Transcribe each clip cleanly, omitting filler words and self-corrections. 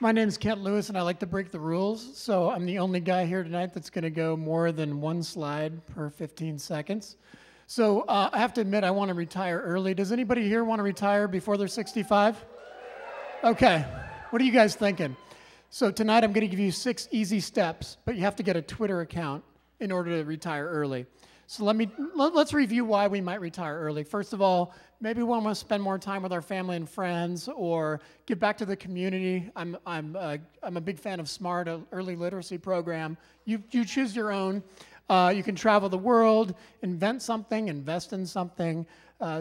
My name's Kent Lewis, and I like to break the rules. So I'm the only guy here tonight that's going to go more than one slide per 15 seconds. So I have to admit, I want to retire early. Does anybody here want to retire before they're 65? Okay. What are you guys thinking? So tonight I'm going to give you 6 easy steps, but you have to get a Twitter account in order to retire early. So let's review why we might retire early. First of all, maybe we want to spend more time with our family and friends, or give back to the community. I'm a big fan of SMART, an early literacy program. You choose your own. You can travel the world, invent something, invest in something,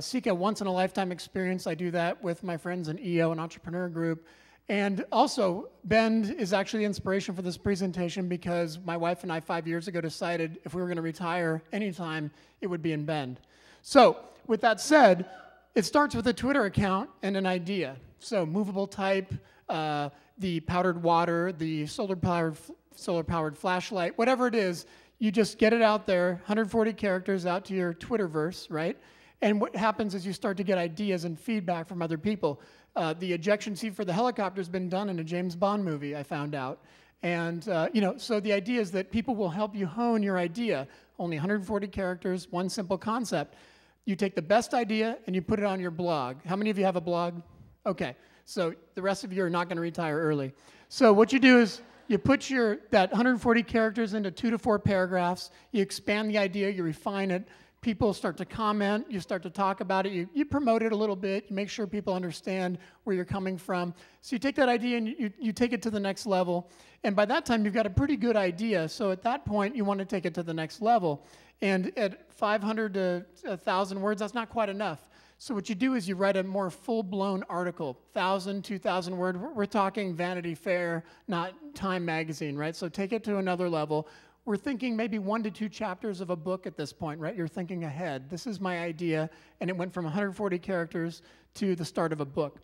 seek a once-in-a-lifetime experience. I do that with my friends in EO, an entrepreneur group. And also, Bend is actually the inspiration for this presentation because my wife and I 5 years ago decided if we were going to retire anytime, it would be in Bend. So with that said, it starts with a Twitter account and an idea. So movable type, the powdered water, the solar-powered flashlight, whatever it is, you just get it out there, 140 characters out to your Twitterverse, right? And what happens is you start to get ideas and feedback from other people. The ejection seat for the helicopter has been done in a James Bond movie, I found out. And, so the idea is that people will help you hone your idea. Only 140 characters, one simple concept. You take the best idea and you put it on your blog. How many of you have a blog? Okay, so the rest of you are not going to retire early. So what you do is you put that 140 characters into 2 to 4 paragraphs. You expand the idea, you refine it. People start to comment, you start to talk about it, you promote it a little bit, you make sure people understand where you're coming from. So you take that idea and you take it to the next level, and by that time you've got a pretty good idea, so at that point you want to take it to the next level. And at 500 to 1,000 words, that's not quite enough. So what you do is you write a more full-blown article, 1,000, 2,000 word. We're talking Vanity Fair, not Time magazine, right? So take it to another level. We're thinking maybe 1 to 2 chapters of a book at this point, right? You're thinking ahead. This is my idea, and it went from 140 characters to the start of a book.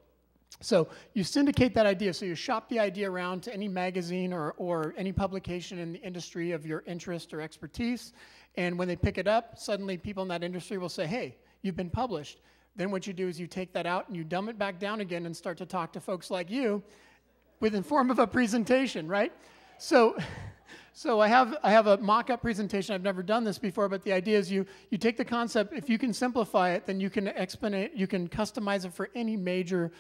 So you syndicate that idea. So you shop the idea around to any magazine or any publication in the industry of your interest or expertise, and when they pick it up, suddenly people in that industry will say, hey, you've been published. Then what you do is you take that out and you dumb it back down again and start to talk to folks like you within form of a presentation, right? So I have a mock-up presentation. I've never done this before, but the idea is you take the concept. If you can simplify it, then you can customize it for any major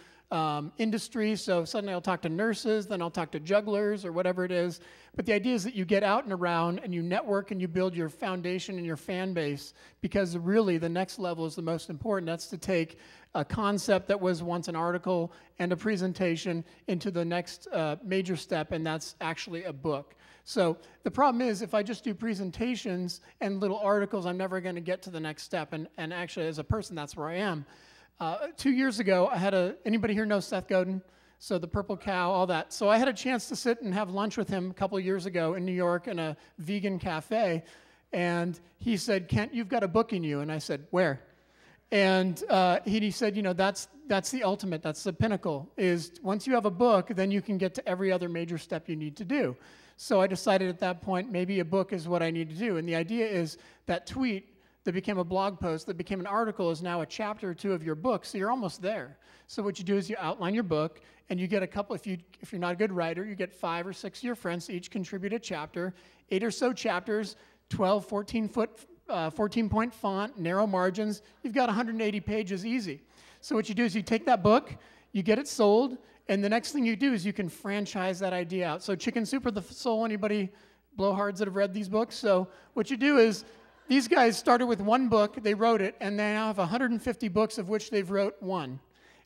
industry. So suddenly I'll talk to nurses, then I'll talk to jugglers or whatever it is. But the idea is that you get out and around and you network and you build your foundation and your fan base, because really the next level is the most important. That's to take a concept that was once an article and a presentation into the next major step, and that's actually a book. So the problem is, if I just do presentations and little articles, I'm never going to get to the next step. And actually, as a person, that's where I am. 2 years ago, anybody here know Seth Godin? So the Purple Cow, all that. So I had a chance to sit and have lunch with him a couple years ago in New York in a vegan cafe. And he said, Kent, you've got a book in you. And I said, where? And he said, that's the ultimate, that's the pinnacle, is once you have a book, then you can get to every other major step you need to do. So I decided at that point, maybe a book is what I need to do. And the idea is that tweet that became a blog post, that became an article, is now a chapter or 2 of your book, so you're almost there. So what you do is you outline your book, and you get a couple, if you're not a good writer, you get 5 or 6 of your friends to each contribute a chapter, 8 or so chapters, 12, 14-point font, narrow margins. You've got 180 pages easy. So what you do is you take that book, you get it sold, and the next thing you do is you can franchise that idea out. So Chicken Soup for the Soul, anybody blowhards that have read these books? So what you do is, these guys started with 1 book, they wrote it, and they now have 150 books of which they've wrote 1.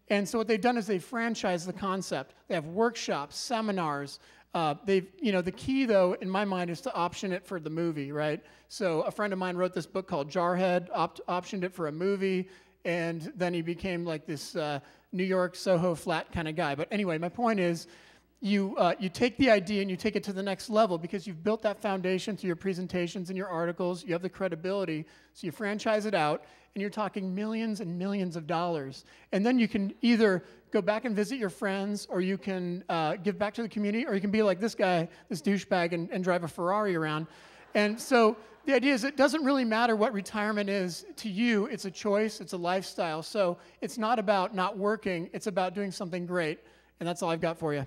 And so what they've done is they've franchised the concept. They have workshops, seminars. The key, though, in my mind, is to option it for the movie, right? So a friend of mine wrote this book called Jarhead, optioned it for a movie, and then he became like this New York Soho flat kind of guy. But anyway, my point is, you take the idea and you take it to the next level because you've built that foundation through your presentations and your articles. You have the credibility, so you franchise it out, and you're talking millions and millions of dollars. And then you can either go back and visit your friends, or you can give back to the community, or you can be like this guy, this douchebag, and drive a Ferrari around. And so the idea is it doesn't really matter what retirement is to you. It's a choice. It's a lifestyle. So it's not about not working. It's about doing something great. And that's all I've got for you.